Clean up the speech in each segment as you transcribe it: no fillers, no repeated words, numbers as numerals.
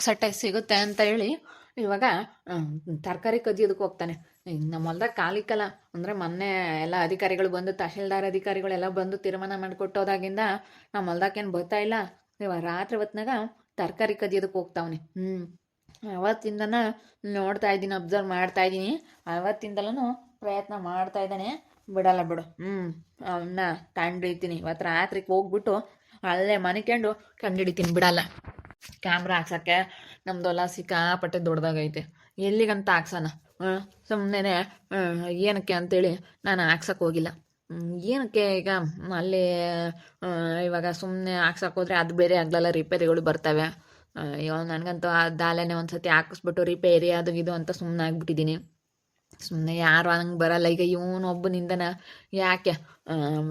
ಪುಕ್ಸಟ್ಟೆ ಸಿಗುತ್ತೆ ಅಂತ ಹೇಳಿ ಇವಾಗ ತರಕಾರಿ ಕದಿಯೋದಕ್ಕೆ ಹೋಗ್ತಾನೆ. ನಮ್ಮ ಹೊಲ್ದಾಗ ಕಾಲಿಕ್ಕಲ್ಲ ಅಂದರೆ ಮೊನ್ನೆ ಎಲ್ಲ ಅಧಿಕಾರಿಗಳು ಬಂದು ತಹಶೀಲ್ದಾರ್ ಅಧಿಕಾರಿಗಳೆಲ್ಲ ಬಂದು ತೀರ್ಮಾನ ಮಾಡಿಕೊಟ್ಟೋದಾಗಿಂದ ನಮ್ಮ ಹೊಲ್ದಾಕೇನು ಬರ್ತಾ ಇಲ್ಲ. ಇವಾಗ ರಾತ್ರಿ ಹೊತ್ನಾಗ ತರಕಾರಿ ಕದಿಯೋದಕ್ಕೆ ಹೋಗ್ತಾವನೆ. ಅವತ್ತಿಂದನ ನೋಡ್ತಾ ಇದ್ದೀನಿ, ಅಬ್ಸರ್ವ್ ಮಾಡ್ತಾ ಇದ್ದೀನಿ. ಅವತ್ತಿಂದಲೂ ಪ್ರಯತ್ನ ಮಾಡ್ತಾ ಇದ್ದಾನೆ, ಬಿಡಲ್ಲ ಬಿಡು. ಅವನ್ನ ಕಂಡಿಡಿತೀನಿ. ಇವತ್ತು ರಾತ್ರಿಗೆ ಹೋಗ್ಬಿಟ್ಟು ಅಲ್ಲೇ ಮನಿಕೊಂಡು ಕಂಡಿಡಿತೀನಿ, ಬಿಡಲ್ಲ. ಕ್ಯಾಮ್ರಾ ಹಾಕ್ಸೋಕ್ಕೆ ನಮ್ದು ಹೊಲ ಸಿಕ್ಕಾಪಟ್ಟೆ ದೊಡ್ಡದಾಗೈತೆ, ಎಲ್ಲಿಗಂತ ಹಾಕ್ಸೋಣ? ಸುಮ್ಮನೆ ಏನಕ್ಕೆ ಅಂತೇಳಿ ನಾನು ಹಾಕ್ಸಕ್ಕೆ ಹೋಗಿಲ್ಲ. ಏನಕ್ಕೆ ಈಗ ಅಲ್ಲಿ ಇವಾಗ ಸುಮ್ಮನೆ ಹಾಕ್ಸಕ್ಕೆ ಹೋದರೆ ಅದು ಬೇರೆ ಆಗಲಲ್ಲ, ರಿಪೇರಿಗಳು ಬರ್ತವೆ. ಅಯ್ಯೋ ನನಗಂತೂ ಆ ದಾಲೆನೇ ಒಂದು ಸತಿ ಹಾಕಿಸ್ಬಿಟ್ಟು ರಿಪೇರಿ ಅದು ಇದು ಅಂತ ಸುಮ್ಮನೆ ಆಗ್ಬಿಟ್ಟಿದ್ದೀನಿ. ಸುಮ್ಮನೆ ಯಾರು ಹಂಗೆ ಬರಲ್ಲ. ಈಗ ಇವನೊಬ್ಬನಿಂದನ ಯಾಕೆ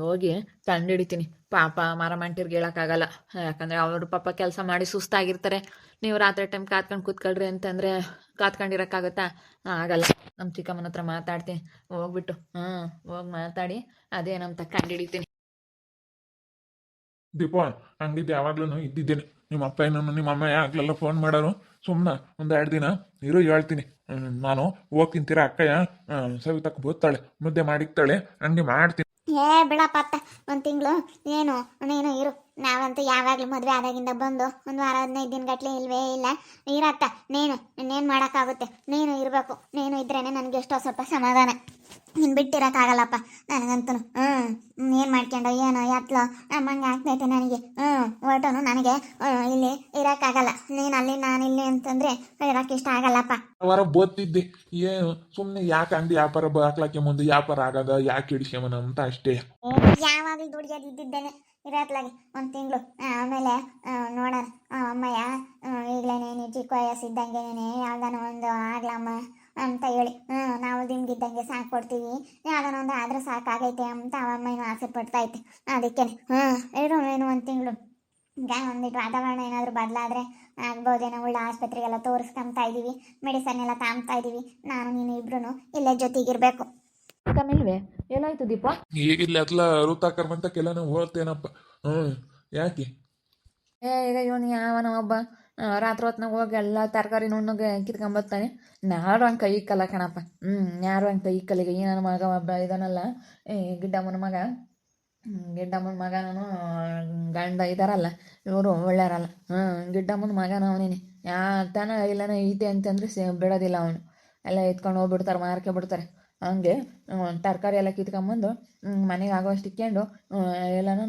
ಹೋಗಿ ಕಂಡುಹಿಡಿತೀನಿ. ಪಾಪ ಮರಮಂಟಿರ್ಗೆ ಹೇಳೋಕ್ಕಾಗಲ್ಲ, ಯಾಕಂದರೆ ಅವರು ಪಾಪ ಕೆಲಸ ಮಾಡಿ ಸುಸ್ತಾಗಿರ್ತಾರೆ. ನೀವು ರಾತ್ರಿ ಟೈಮ್ ಕಾತ್ಕೊಂಡು ಕೂತ್ಕೊಳ್ರಿ ಅಂತಂದರೆ ಕಾತ್ಕೊಂಡಿರೋಕ್ಕಾಗತ್ತಾ? ಆಗಲ್ಲ. ನಮ್ಮ ಚಿಕ್ಕಮ್ಮನ ಹತ್ರ ಮಾತಾಡ್ತೀನಿ, ಹೋಗ್ಬಿಟ್ಟು ಹೋಗಿ ಮಾತಾಡಿ ಅದೇನಂತ ಕಂಡುಹಿಡಿತೀನಿ. ದೀಪ, ಹಂಗಿದ್ದು ಯಾವಾಗ್ಲೂ ಇದ್ದಿದ್ದೇನೆ. ನಿಮ್ಮ ಅಪ್ಪ ಏನೋ ನಿಮ್ಮ ಅಮ್ಮ ಯಾವಾಗಲೆಲ್ಲ ಫೋನ್ ಮಾಡೋರು. ಸುಮ್ಮನೆ ಒಂದು 2 ದಿನ ಇರೋ ಹೇಳ್ತೀನಿ. ನಾನು ಹೋಗ್ತಿಂತೀರ ಅಕ್ಕಯ್ಯ ಸವಿತಕ್ಕೆ ಬೋತ್ತಾಳೆ, ಮುದ್ದೆ ಮಾಡಿಕ್ತಾಳೆ, ಹಂಗೆ ಮಾಡ್ತೀನಿ. ಬಿಡಪ್ಪ ಅತ್ತ, ಒಂದು ತಿಂಗಳು ಏನು ನೀನು ಇರು. ನಾವಂತೂ ಯಾವಾಗಲೂ ಮದುವೆ ಆದಾಗಿಂದ ಬಂದು ಒಂದು ವಾರ 15 ದಿನ ಗಟ್ಲೆ ಇಲ್ವೇ ಇಲ್ಲ. ಇರತ್ತ ನೀನು ಇನ್ನೇನು ಮಾಡೋಕ್ಕಾಗುತ್ತೆ? ನೀನು ಇರಬೇಕು. ನೀನು ಇದ್ರೇನೆ ನನಗೆ ಎಷ್ಟೋ ಸ್ವಲ್ಪ ಸಮಾಧಾನ. ನೀನು ಬಿಟ್ಟಿರೋಕ್ಕಾಗಲ್ಲಪ್ಪ ನನಗಂತೂ. ಏನು ಮಾಡ್ಕೊಂಡು ಏನೋ ಎತ್ತಲೋ ನಮ್ಮಂಗೆ ಆಗ್ತೈತೆ ನನಗೆ. ಹೊರಟು ನನಗೆ ಇಲ್ಲಿ ಇರೋಕ್ಕಾಗಲ್ಲ. ನೀನು ಅಲ್ಲಿ ನಾನು ಇಲ್ಲಿ ಅಂತಂದರೆ ಇರೋಕ್ಕೆ ಇಷ್ಟ ಆಗಲ್ಲಪ್ಪ. ವಾರ ಬೋತಿದ್ದೆ, ಏನು ಸುಮ್ಮನೆ ಯಾಕೆ ಅಂಗಡಿ ವ್ಯಾಪಾರ ಹಾಕ್ಲಾಕೆ ಮುಂದೆ ವ್ಯಾಪಾರ ಆಗದ ಯಾಕೆ ಹಿಡಿಸ್ಯಮನ ಅಂತ ಅಷ್ಟೇ. ಯಾವಾಗಲೂ ದುಡಿಯೋದು ಇದ್ದಿದ್ದೇನೆ ಇರತ್ಲಾಗಿ ಒಂದು ತಿಂಗಳು. ಆಮೇಲೆ ನೋಡೋಣ. ಅಮ್ಮಯ್ಯ ಈಗಲೇ ನೀನು ಚಿಕ್ಕ ವಯಸ್ಸಿದ್ದಂಗೆನೇ ಯಾವ್ದಾನ ಒಂದು ಆಗ್ಲಮ್ಮ ಅಂತ ಹೇಳಿ ನಾವು ದಿಂಗಿದ್ದಂಗೆ ಸಾಕ್ಕೊಡ್ತೀವಿ, ಯಾವ್ದಾನ ಒಂದು ಆದ್ರೆ ಸಾಕಾಗೈತೆ ಅಂತ ಅಮ್ಮಯ್ಯನೂ ಆಸೆ ಪಡ್ತೈತೆ. ಅದಕ್ಕೇನೆ ಇರು ನೀನು ಒಂದು ತಿಂಗಳು. ಈಗ ಒಂದಿಟ್ಟು ವಾತಾವರಣ ಏನಾದರೂ ಬದಲಾದರೆ ಆಗ್ಬೋದೇನೋ. ಒಳ್ಳೆ ಆಸ್ಪತ್ರೆಗೆಲ್ಲ ತೋರಿಸ್ಕೊಂತಾ ಇದ್ದೀವಿ, ಮೆಡಿಸನ್ ಎಲ್ಲ ತಾಂಬ್ತಾ ಇದ್ದೀವಿ. ನಾನು ನೀನು ಇಬ್ರು ಇಲ್ಲೇ ಜೊತೆಗಿರ್ಬೇಕು. ಕಮ್ಮಿಲ್ವೇ? ಏನಾಯ್ತು ದೀಪ? ಈಗಿಲ್ಲ ಎಲ್ಲ ಋತಾಕರ್ಮಂತ ಕೆಲನ ಓದ್ತೇನಪ್ಪ. ಯಾಕೆ ಈಗ ಇವನು ಯಾವನ ಒಬ್ಬ ರಾತ್ರಿ ಹೊತ್ನಾಗ ಹೋಗಿ ಎಲ್ಲ ತರಕಾರಿ ನುಣ್ಣಗೆ ಕಿತ್ಕೊಂಬರ್ತಾನೆ. ಯಾರು ಹಂಗೆ ಕೈ ಕಲ್ಲ ಕಣಪ್ಪ. ಯಾರು ಹಂಗೆ ಕೈ ಕಲ್ಲಿಗ. ಈ ನನ್ನ ಮಗ ಒಬ್ಬ ಇದನ್ನಲ್ಲ, ಗಿಡ್ಡಮ್ಮನ ಮಗ. ಗಿಡ್ಡಮ್ಮನ ಮಗ ನಾನು ಗಂಡ ಇದ್ದಾರಲ್ಲ, ಇವರು ಒಳ್ಳೆಯರಲ್ಲ. ಗಿಡ್ಡಮ್ಮನ ಮಗನ ಅವನೇನೆ. ಯಾತನ ಇಲ್ಲನ ಐತೆ ಅಂತಂದರೆ ಬಿಡೋದಿಲ್ಲ ಅವನು. ಎಲ್ಲ ಎತ್ಕೊಂಡು ಹೋಗ್ಬಿಡ್ತಾರೆ, ಮಾರ್ಕೆ ಬಿಡ್ತಾರೆ. ಹಂಗೆ ತರಕಾರಿ ಎಲ್ಲ ಕಿತ್ಕೊಂಬಂದು ಮನೆಗೆ ಆಗೋಷ್ಟು ಇಕ್ಕೊಂಡು ಎಲ್ಲನೂ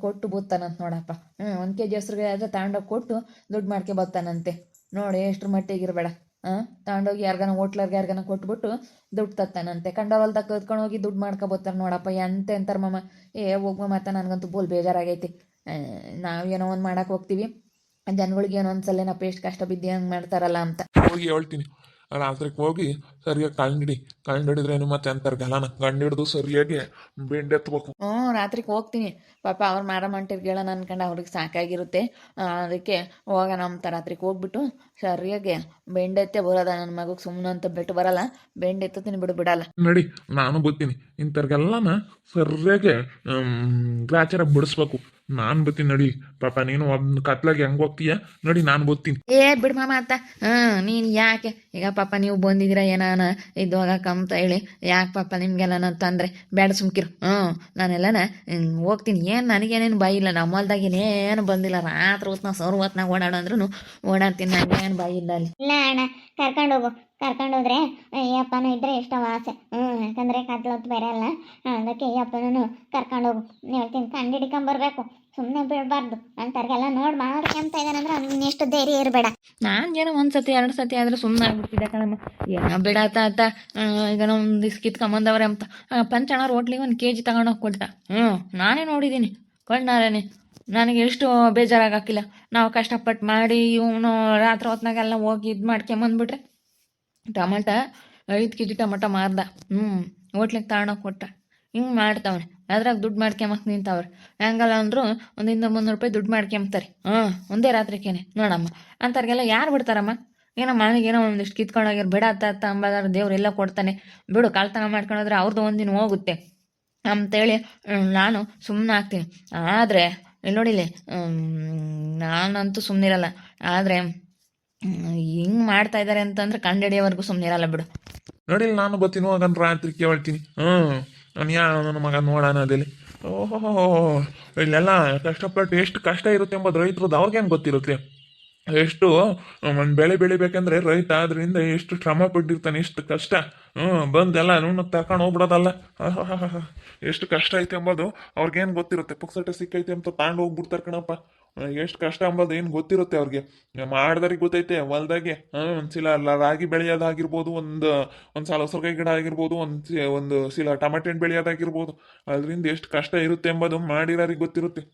ಕೊಟ್ಟು ಬೂತಾನಂತ ನೋಡಪ್ಪ. 1 kg ಹೆಸ್ರಿಗೆ ಆದರೆ ತಗೊಂಡೋಗಿ ಕೊಟ್ಟು ದುಡ್ಡು ಮಾಡ್ಕೆ ಬರ್ತಾನಂತೆ. ನೋಡಿ ಎಷ್ಟ್ರ ಮಟ್ಟಿಗೆ ಇರಬೇಡ. ತಗೊಂಡೋಗಿ ಯಾರಿಗಾನ ಹೋಟ್ಲರ್ಗೆ ಯಾರಿಗಾನ ಕೊಟ್ಬಿಟ್ಟು ದುಡ್ಡು ತತ್ತಾನಂತೆ. ಕಂಡವಲ್ದಾಗ ಕತ್ಕೊಂಡು ಹೋಗಿ ದುಡ್ಡು ಮಾಡ್ಕೊಬರ್ತಾರೆ ನೋಡಪ್ಪ. ಎಂತೆಂತಾರೆ ಮಮ್ಮ. ಹೋಗ್ಮ ಮತ್ತೆ ನನಗಂತೂ ಬೋಲ್ ಬೇಜಾರಾಗೈತಿ. ನಾವು ಏನೋ ಒಂದು ಮಾಡೋಕೆ ಹೋಗ್ತೀವಿ, ಜನಗಳಿಗೆ ಏನೋ ಒಂದ್ಸಲ ನಾವು ಎಷ್ಟು ಕಷ್ಟ ಬಿದ್ದು ಹಂಗೆ ಮಾಡ್ತಾರಲ್ಲ ಅಂತ ಹೋಗಿ ಹೇಳ್ತೀನಿ. ರಾತ್ರಿಗೆ ಹೋಗಿ ಸರಿಯಾಗಿ ಕಂಡಿಡಿದ್ರೆ ಮತ್ತೆ ಅಂತಾರೆ ಗಲಾನ ಕಂಡಿಡ್ದು ಸರಿಯಾಗಿ ಬೆಂಡೆತ್ಬೇಕು. ರಾತ್ರಿಗೆ ಹೋಗ್ತೀನಿ. ಪಾಪ ಅವ್ರು ಮಾರಮಂಟಿರ್ಗೆ ಹೇಳೋಣ ಅನ್ಕೊಂಡು ಅವ್ರಿಗೆ ಸಾಕಾಗಿರುತ್ತೆ. ಅದಕ್ಕೆ ಹೋಗೋಣ ಅಂತ ರಾತ್ರಿಗೆ ಹೋಗ್ಬಿಟ್ಟು ಸರಿಯಾಗಿ ಬೆಂಡೆತ್ತೆ ಬರೋದ. ನನ್ನ ಮಗುಗೆ ಸುಮ್ಮನೆ ಅಂತ ಬಿಟ್ಟು ಬರಲ್ಲ, ಬೆಂಡೆತ್ತೀನಿ ಬಿಡಲ್ಲ. ನಡಿ, ನಾನು ಬರ್ತೀನಿ. ಇಂಥವ್ರಿಗೆಲ್ಲನ ಸರಿಯಾಗಿ ಗ್ರಾಚಾರ ಬಿಡಿಸ್ಬೇಕು. ನಾನು ಬರ್ತೀನಿ ನಡಿ. ಪಾಪ ನೀನು ಒಬ್ಬ ಕತ್ಲಾಗಿ ಹೆಂಗೆ ಹೋಗ್ತೀಯ ನಡಿ, ನಾನು ಬರ್ತೀನಿ. ಬಿಡು ಮಾಮ ಅಂತ. ನೀನು ಯಾಕೆ ಈಗ ಪಾಪ ನೀವು ಬಂದಿದ್ದೀರ ಏನಾನ ಇದು ಹೋಗಕ್ಕಂತ ಹೇಳಿ ಯಾಕೆ ಪಾಪ ನಿಮ್ಗೆಲ್ಲ ತಂದರೆ ಬೇಡ ಸುಮ್ಕಿರು. ನಾನೆಲ್ಲನ ಹೋಗ್ತೀನಿ. ಏನು ನನಗೇನೇನು ಬಾಯಿ ಇಲ್ಲ. ನಮ್ಮ ಹೊಲ್ದಾಗ ಏನೇನು ಬಂದಿಲ್ಲ. ರಾತ್ರಿ ಹೊತ್ನಾಗ ಸೌರ್ ಹೊತ್ನಾಗ ಓಡಾಡೋ ಅಂದ್ರೂ ಓಡಾಡ್ತೀನಿ. ನನಗೇನು ಬಾಯಿ ಇಲ್ಲ ಅಲ್ಲಿ. ಇಲ್ಲ ಅಣ್ಣ, ಕರ್ಕೊಂಡೋದ್ರೆ ಅಯ್ಯಪ್ಪನೂ ಇದ್ರೆ ಎಷ್ಟೋ ಆಸೆ. ಯಾಕಂದರೆ ಕತ್ಲೊತ್ತು ಬೇರೆ ಅಲ್ಲ. ಅದಕ್ಕೆ ಅಯ್ಯಪ್ಪನೂ ಕರ್ಕೊಂಡೋಗು. ಹೇಳ್ತೀನಿ, ಕಂಡಿಡ್ಕೊಂಬರ್ಬೇಕು. ಸುಮ್ಮನೆ ಬಿಡಬಾರ್ದು. ಅಂತಾರಿಗೆಲ್ಲ ನೋಡಿ ಮಾಡ್ಕೊಂತ ಇದ್ದಾನಂದ್ರೆ ಅವ್ನು ಎಷ್ಟು ಧೈರ್ಯ ಇರಬೇಡ. ನಾನು ಏನೋ 1 ಸತಿ 2 ಸತಿ ಆದರೆ ಸುಮ್ಮನೆ ಆಗ್ಬಿಟ್ಟಿದ್ದೆ ಕಣಮ್ಮ. ಏನೋ ಬಿಡಾತ ಆತ. ಈಗ ಒಂದು ದಿವ್ಸ ಕಿತ್ಕೊಂಬಂದವ್ರೆ ಅಂತ ಪಂಚಣ್ಣವ್ರ ಹೋಟ್ಲಿಗೆ 1 kg ತಗೊಂಡೋಗಿ ಕೊಟ್ಟ. ನಾನೇ ನೋಡಿದ್ದೀನಿ ಕಣ್ಣಾರೇನೆ. ನನಗೆ ಎಷ್ಟು ಬೇಜಾರಾಗಿಲ್ಲ. ನಾವು ಕಷ್ಟಪಟ್ಟು ಮಾಡಿ ಇವನು ರಾತ್ರಿ ಹೊತ್ನಾಗೆಲ್ಲ ಹೋಗಿ ಇದು ಮಾಡ್ಕೊಂಬಂದ್ಬಿಟ್ರೆ. ಟೊಮಟ 5 kg ಟೊಮಟ ಮಾರ್ದ. ಹೋಟ್ಲಿಗೆ ತಗೊಂಡೋಗಿ ಕೊಟ್ಟ. ಹಿಂಗೆ ಮಾಡ್ತಾವನೆ. ಅದ್ರಾಗ ದುಡ್ಡು ಮಾಡ್ಕೊಂಬಕ್ಕೆ ನಿಂತವ್ರೆ. ಹೆಂಗಲ್ಲ ಅಂದರೂ 100-300 ರೂಪಾಯಿ ದುಡ್ಡು ಮಾಡ್ಕೊಂತಾರೆ. ಒಂದೇ ರಾತ್ರಿಗೇನೆ ನೋಡಮ್ಮ. ಅಂಥವ್ರಿಗೆಲ್ಲ ಯಾರು ಬಿಡ್ತಾರಮ್ಮ? ಏನೋ ಮನೆಗೇನೋ ಒಂದಿಷ್ಟು ಕಿತ್ಕೊಂಡೋಗಿರ್ ಬೇಡ ಅತ್ತ ಅಂಬಾದ್ರೆ ದೇವರೆಲ್ಲ ಕೊಡ್ತಾನೆ. ಬಿಡು, ಕಳ್ತನ ಮಾಡ್ಕೊಂಡೋದ್ರೆ ಅವ್ರದ್ದು ಒಂದಿನ ಹೋಗುತ್ತೆ ಅಂತೇಳಿ ನಾನು ಸುಮ್ಮನೆ ಆಗ್ತೀನಿ. ಆದರೆ ಇಲ್ಲಿ ನೋಡಿಲಿ, ನಾನಂತೂ ಸುಮ್ಮನಿರಲ್ಲ. ಆದರೆ ಹಿಂಗೆ ಮಾಡ್ತಾ ಇದ್ದಾರೆ ಅಂತಂದ್ರೆ ಕಂಡಿಡಿಯೋವರೆಗೂ ಸುಮ್ಮನೆ ಇರಲ್ಲ ಬಿಡು. ನೋಡಿಲ್ಲ ನಾನು ಬತ್ತೀನಿ ಹೋಗನ್ ರಾತ್ರಿ ಕೇಳ್ತೀನಿ ನಾನು ಯಾವ ನನ್ನ ಮಗ ನೋಡೋಣ ಅದಲ್ಲಿ. ಓಹೋ, ಇಲ್ಲೆಲ್ಲ ಕಷ್ಟಪಟ್ಟು ಎಷ್ಟು ಕಷ್ಟ ಇರುತ್ತೆ ಎಂಬುದು ರೈತರದ್ದು ಅವ್ರಿಗೇನು ಗೊತ್ತಿರುತ್ತೆ. ಎಷ್ಟು ಒಂದು ಬೆಳೆ ಬೆಳಿಬೇಕಂದ್ರೆ ರೈತ ಅದರಿಂದ ಎಷ್ಟು ಶ್ರಮ ಪಟ್ಟಿರ್ತಾನೆ, ಎಷ್ಟು ಕಷ್ಟ. ಬಂದೆಲ್ಲ ನುಣ್ಣು ತರ್ಕೊಂಡು ಹೋಗ್ಬಿಡೋದಲ್ಲ. ಎಷ್ಟು ಕಷ್ಟ ಐತೆ ಎಂಬುದು ಅವ್ರಿಗೇನು ಗೊತ್ತಿರುತ್ತೆ. ಪುಕ್ಸಟ್ಟೆ ಸಿಕ್ಕೈತೆ ಅಂತ ತಗೊಂಡು ಹೋಗ್ಬಿಡ್ತಾರೆ ಕಣಪ್ಪ. ಎಷ್ಟು ಕಷ್ಟ ಎಂಬುದು ಏನು ಗೊತ್ತಿರುತ್ತೆ ಅವ್ರಿಗೆ. ಮಾಡ್ದವ್ರಿಗೆ ಗೊತ್ತೈತೆ ಹೊಲ್ದಾಗೆ. ಒಂದ್ಸಲ ರಾಗಿ ಬೆಳೆಯೋದಾಗಿರ್ಬೋದು, ಒಂದು ಸಲ ಹೊಸಕಾಯಿ ಗಿಡ ಆಗಿರ್ಬೋದು, ಒಂದು ಸಲ ಟಮಾಟೆ ಹಣ್ಣು ಬೆಳೆಯೋದಾಗಿರ್ಬೋದು. ಅದರಿಂದ ಎಷ್ಟು ಕಷ್ಟ ಇರುತ್ತೆ ಎಂಬುದು ಮಾಡಿರೋರಿಗೆ ಗೊತ್ತಿರುತ್ತೆ.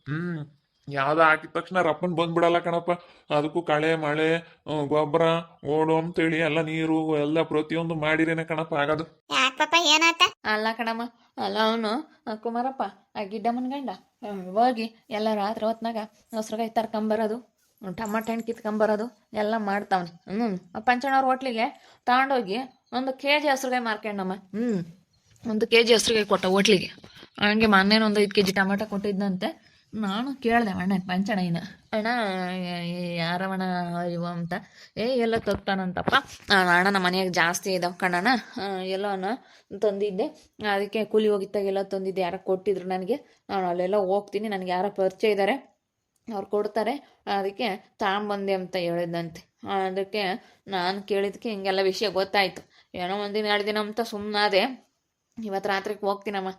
ಯಾವ್ದು ಹಾಕಿದ ತಕ್ಷಣ ರಪ್ಪನ್ ಬಂದ್ಬಿಡಲ್ಲ ಕಣಪ್ಪ. ಅದಕ್ಕೂ ಕಳೆ ಮಳೆ ಗೊಬ್ಬರ ಓಡು ಅಂತೇಳಿ ಎಲ್ಲ ನೀರು ಎಲ್ಲ ಪ್ರತಿಯೊಂದು ಮಾಡಿರೇನೆ ಕಣಪ್ಪ ಆಗೋದು. ಯಾಕೆ ಪಾಪ ಏನಾತ? ಅಲ್ಲ ಕಣಮ್ಮ, ಅಲ್ಲ ಅವನು ಕುಮಾರಪ್ಪ ಆ ಗಿಡ್ಡಮ್ಮನ ಗಂಡ ಹೋಗಿ ಎಲ್ಲ ರಾತ್ರಿ ಹೊತ್ನಾಗ ಮೊಸರುಗಾಯಿ ತರ್ಕೊಂಬರೋದು, ಟಮಾಟೆ ಹಣ್ಣು ಕಿತ್ಕೊಂಬರೋದು ಎಲ್ಲ ಮಾಡ್ತಾವನೆ. ಪಂಚಣ್ಣವ್ರ ಹೋಟ್ಲಿಗೆ ತಗೊಂಡೋಗಿ 1 kg ಹಸ್ರುಗಾಯಿ ಮಾರ್ಕೊಂಡಮ್ಮ. 1 kg ಹಸ್ರುಗಾಯಿ ಕೊಟ್ಟ ಹೋಟ್ಲಿಗೆ. ಹಂಗೆ ಮೊನ್ನೇನು 1 5 kg ಟಮಾಟ ಕೊಟ್ಟಿದ್ದಂತೆ. ನಾನು ಕೇಳಿದೆ ಅಣ್ಣ ಪಂಚಣ್ಣಯ್ಯನ, ಅಣ್ಣ ಯಾರವಣ ಇವ ಅಂತ. ಎಲ್ಲ ತಗ್ತಾನಂತಪ್ಪ. ಅಣ್ಣ ನಮ್ಮ ಮನೆಯಾಗ ಜಾಸ್ತಿ ಇದಾವೆ ಕಣ್ಣಣ್ಣ, ಎಲ್ಲೋನ ತಂದಿದ್ದೆ, ಅದಕ್ಕೆ ಕೂಲಿ ಹೋಗಿತ್ತಾಗೆಲ್ಲ ತಂದಿದ್ದೆ. ಯಾರೋ ಕೊಟ್ಟಿದ್ರು ನನಗೆ, ನಾನು ಅಲ್ಲೆಲ್ಲ ಹೋಗ್ತೀನಿ, ನನಗೆ ಯಾರೋ ಪರಿಚಯ ಇದ್ದಾರೆ, ಅವ್ರು ಕೊಡ್ತಾರೆ, ಅದಕ್ಕೆ ತಗೊಂಬಂದೆ ಅಂತ ಹೇಳಿದ್ದಂತೆ. ಅದಕ್ಕೆ ನಾನು ಕೇಳಿದ್ದಕ್ಕೆ ಹಿಂಗೆಲ್ಲ ವಿಷಯ ಗೊತ್ತಾಯಿತು. ಏನೋ 1 ದಿನ 2 ದಿನ ಅಂತ ಸುಮ್ಮನಾದೆ. ಇವತ್ತು ರಾತ್ರಿಗೆ ಹೋಗ್ತೀನಮ್ಮ,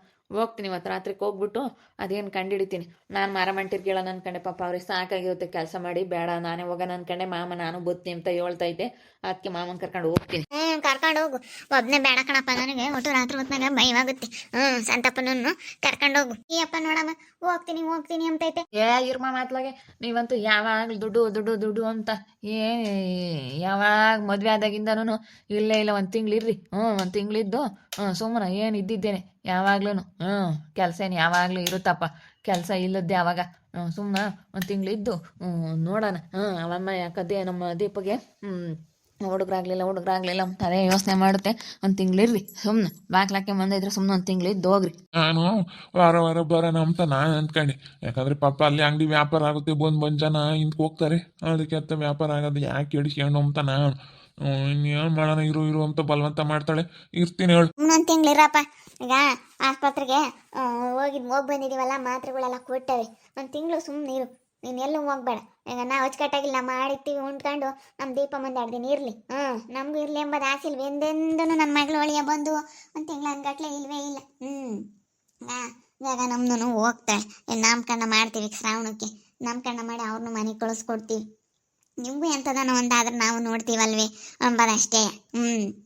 ಇವತ್ತು ರಾತ್ರಿಗೆ ಹೋಗ್ಬಿಟ್ಟು ಅದೇನು ಕಂಡಿಡಿತೀನಿ. ನಾನು ಮಾರಮಂಟಿರ್ ಕೇಳೋಣ ಅನ್ಕಂಡೆ. ಪಾಪ ಅವ್ರಿಗೆ ಸಾಕಾಗಿರುತ್ತೆ ಕೆಲಸ ಮಾಡಿ, ಬೇಡ ನಾನೇ ಹೋಗೋಣ ಅನ್ಕಂಡೆ. ಮಾಮ ನಾನು ಬತ್ತೀನಿ ಅಂತ ಹೇಳ್ತೈತೆ, ಅದಕ್ಕೆ ಮಾಮನ್ ಕರ್ಕೊಂಡು ಹೋಗ್ತೀನಿ. ಕರ್ಕೊಂಡು ಹೋಗು. ಒಬ್ನೇ ಬೇಡ ಕಣಪ್ಪ, ನನಗೆ ಒಟ್ಟು ರಾತ್ರಿ ಹೊತ್ನಾಗ ಭಯವಾಗುತ್ತೆ. ಸಂತಪ್ಪನನ್ನು ಕರ್ಕೊಂಡು ಹೋಗು. ಈ ಅಪ್ಪ ನೋಡಮ್ಮ ಹೋಗ್ತೀನಿ ಅಂತೈತೆ. ಇರ್ಮ ಮಾತ್ಲಾಗೆ ನೀವಂತೂ ಯಾವಾಗಲೂ ದುಡ್ಡು ದುಡ್ಡು ದುಡ್ಡು ಅಂತ ಯಾವಾಗ ಮದುವೆ ಆದಾಗಿಂದನೂ ಇಲ್ಲೇ ಇಲ್ಲ. 1 ತಿಂಗಳು ಇರ್ರಿ, 1 ತಿಂಗಳಿದ್ದು ಸುಮ್ಮನೆ ಏನು ಇದ್ದಿದ್ದೇನೆ ಯಾವಾಗ್ಲೂ. ಕೆಲಸ ಏನು ಯಾವಾಗಲೂ ಇರುತ್ತಪ್ಪ, ಕೆಲಸ ಇಲ್ಲದ್ದೆ ಅವಾಗ. ಸುಮ್ಮನೆ 1 ತಿಂಗಳಿದ್ದು ನೋಡೋಣ. ಅವಮ್ಮ ಯಾಕದ್ದೇ ನಮ್ಮ ದೀಪಗೆ ಹುಡುಗರಾಗ್ಲಿಲ್ಲ ಅಂತ ಅದೇ ಯೋಚನೆ ಮಾಡುತ್ತೆ. 1 ತಿಂಗಳಿರ್ರಿ ಸುಮ್ಮನೆ, ಬಾಕ್ಲಾಕೆ ಬಂದಿದ್ರೆ ಸುಮ್ಮನೆ 1 ತಿಂಗಳಿದ್ದು ಹೋಗ್ರಿ. ನಾನು ವಾರ ಬರೋಣ ಅಂತ ನಾನು ಅಂದ್ಕೊಂಡೆ. ಯಾಕಂದ್ರೆ ಪಾಪ ಅಲ್ಲಿ ಅಂಗಡಿ ವ್ಯಾಪಾರ ಆಗುತ್ತೆ, ಬಂದ್ ಜನ ಹಿಂದಕ್ಕೆ ಹೋಗ್ತಾರೆ. ಅದಕ್ಕೆ ಅಂತ ವ್ಯಾಪಾರ ಆಗೋದು ಯಾಕೆ ಹಿಡಿಸ್ಕೊಂಡು ಅಂತ ನಾನು ಇನ್ನೇನು ಮಾಡೋಣ, ಇರು ಅಂತ ಬಲವಂತ ಮಾಡ್ತಾಳೆ. ಇರ್ತೀನಿ ಹೇಳು. 1 ತಿಂಗಳಿರಪ್ಪ. ಈಗ ಆಸ್ಪತ್ರೆಗೆ ಹೋಗಿ ಬಂದಿದ್ದೀವಲ್ಲ, ಮಾತ್ರೆಗಳೆಲ್ಲ ಕೊಟ್ಟವೆ. 1 ತಿಂಗಳು ಸುಮ್ಮನೆ ಇರು, ನೀನು ಎಲ್ಲೂ ಹೋಗ್ಬೇಡ. ಈಗ ನಾವು ಅಚ್ಚುಕಟ್ಟಾಗಿಲ್ಲ ಮಾಡಿರ್ತೀವಿ, ಉಂಡ್ಕೊಂಡು ನಮ್ಮ ದೀಪ ಮುಂದೆ 2 ದಿನ ಇರಲಿ. ನಮಗೂ ಇರಲಿ ಎಂಬುದು ಆಸೆ ಇಲ್ವ ಎಂದೆಂದೂ. ನನ್ನ ಮಗಳು ಒಳಿಯ ಬಂದು 1 ತಿಂಗಳ ಅನ್ಗಟ್ಲೆ ಇಲ್ವೇ ಇಲ್ಲ. ಇವಾಗ ನಮ್ದು ಹೋಗ್ತಾಳೆ. ನಾಮಕರಣ ಮಾಡ್ತೀವಿ ಶ್ರಾವಣಕ್ಕೆ. ನಾಮಕರಣ ಮಾಡಿ ಅವ್ರನ್ನೂ ಮನೆಗೆ ಕಳಿಸ್ಕೊಡ್ತೀವಿ. ನಿಮಗೂ ಎಂಥದನ ಒಂದಾದ್ರೆ ನಾವು ನೋಡ್ತೀವಲ್ವೇ ಅಂಬದಷ್ಟೇ.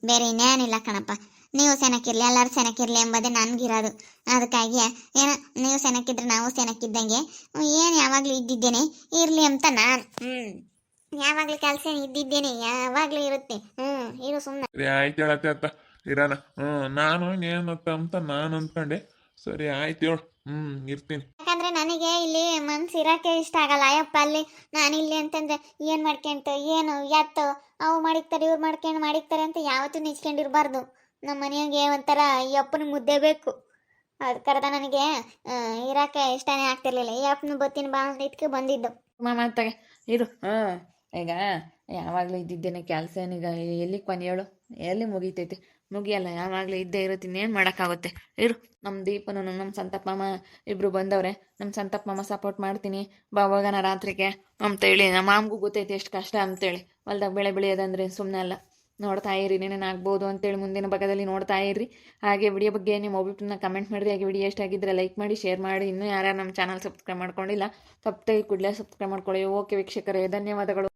ಬೇರೆ ಇನ್ನೇನಿಲ್ಲ ಕಣಪ್ಪ. ನೀವು ಸೆನಕ್ಕಿರ್ಲಿ, ಎಲ್ಲರೂ ಸೆನಕ್ಕಿರ್ಲಿ ಎಂಬುದೇ ನನಗಿರೋದು. ಅದಕ್ಕಾಗಿ ಏನೋ ನೀವು ಸೆನಕ್ಕಿದ್ರೆ ನಾವು ಸೆನಕ್ಕಿದ್ದಂಗೆ. ಏನು ಯಾವಾಗಲೂ ಇದ್ದಿದ್ದೇನೆ ಇರಲಿ ಅಂತ ನಾನು. ಯಾವಾಗಲೂ ಕೆಲಸ ಇದ್ದಿದ್ದೇನೆ, ಯಾವಾಗಲೂ ಇರುತ್ತೆ. ಇರು ಸುಮ್ಮನೆ. ಸರಿ ಆಯ್ತು ಹೇಳತ್ತೆ ಅತ್ತ ಇರೋಣ. ನಾನು ಏನತ್ತ ಅಂತ ನಾನು ಅಂದ್ಕೊಂಡೆ. ಸರಿ ಆಯ್ತು ಹೇಳು. ಇರ್ತೀನಿ. ಯಾಕಂದ್ರೆ ನನಗೆ ಇಲ್ಲಿ ಮನ್ಸು ಇರೋಕ್ಕೆ ಇಷ್ಟ ಆಗಲ್ಲ. ಅಯ್ಯಪ್ಪ ಅಲ್ಲಿ ನಾನು ಇಲ್ಲಿ ಅಂತಂದ್ರೆ ಏನು ಮಾಡ್ಕೊಂತ ಏನು ಎತ್ತು ಅವು ಮಾಡಿಕ್ತಾರೆ, ಇವ್ರು ಮಾಡಿಕ್ತಾರೆ ಅಂತ ಯಾವತ್ತೂ ನಿಚ್ಕೊಂಡಿರ್ಬಾರ್ದು. ನಮ್ಮ ಮನೆಯಾಗೆ ಒಂಥರ ಈ ಅಪ್ಪನ ಮುದ್ದೆ ಬೇಕು. ಅದಕ್ಕರ್ದ ನನಗೆ ಇರೋಕ್ಕೆ ಇಷ್ಟನೇ ಆಗ್ತಿರ್ಲಿಲ್ಲ. ಈ ಅಪ್ಪನ ಬತ್ತಿನ ಬಾ ಇದಕ್ಕೆ ಬಂದಿದ್ದು. ಮಾತಾಗೆ ಇರು. ಈಗ ಯಾವಾಗಲೂ ಇದ್ದಿದ್ದೇನೆ ಕೆಲಸ. ಏನೀಗ ಎಲ್ಲಿ ಕೊನೆ ಹೇಳು, ಎಲ್ಲಿ ಮುಗೀತೈತೆ? ಮುಗಿಯಲ್ಲ, ಯಾವಾಗಲೂ ಇದ್ದೇ ಇರುತ್ತೆ. ಇನ್ನೇನು ಮಾಡೋಕ್ಕಾಗುತ್ತೆ? ಇರು. ನಮ್ಮ ದೀಪನು ನಮ್ಮ ಸಂತಪ್ಪ ಮಾಮ ಇಬ್ಬರು ಬಂದವ್ರೆ. ನಮ್ಮ ಸಂತಪ್ಪ ಮಾಮ ಸಪೋರ್ಟ್ ಮಾಡ್ತೀನಿ ಬಾ ಹೋಗೋಣ ರಾತ್ರಿಗೆ ಅಂತೇಳಿ. ನಮ್ಮ ಮಾಮಗೂ ಗೊತ್ತೈತೆ ಎಷ್ಟು ಕಷ್ಟ ಅಂತೇಳಿ. ಹೊಲ್ದಾಗ ಬೆಳೆ ಬೆಳೆಯೋದಂದ್ರೆ ಸುಮ್ಮನೆ ಅಲ್ಲ. ನೋಡ್ತಾ ಇರಿ, ಏನೇನಾಗ್ಬೋದು ಅಂತೇಳಿ ಮುಂದಿನ ಭಾಗದಲ್ಲಿ ನೋಡ್ತಾ ಇರ್ರಿ. ಹಾಗೆ ವಿಡಿಯೋ ಬಗ್ಗೆ ನಿಮ್ಮ ಒಬ್ಬಿಟ್ಟನ್ನ ಕಮೆಂಟ್ ಮಾಡಿರಿ. ಹಾಗೆ ವಿಡಿಯೋ ಎಷ್ಟಾಗಿದ್ದರೆ ಲೈಕ್ ಮಾಡಿ, ಶೇರ್ ಮಾಡಿ. ಇನ್ನೂ ಯಾರ್ಯಾರು ನಮ್ಮ ಚಾನಲ್ ಸಬ್ಸ್ಕ್ರೈಬ್ ಮಾಡ್ಕೊಂಡಿಲ್ಲ, ತಪ್ಪದೆ ಕೂಡಲೇ ಸಬ್ಸ್ಕ್ರೈಬ್ ಮಾಡ್ಕೊಳ್ಳಿ. ಓಕೆ ವೀಕ್ಷಕರೇ, ಧನ್ಯವಾದಗಳು.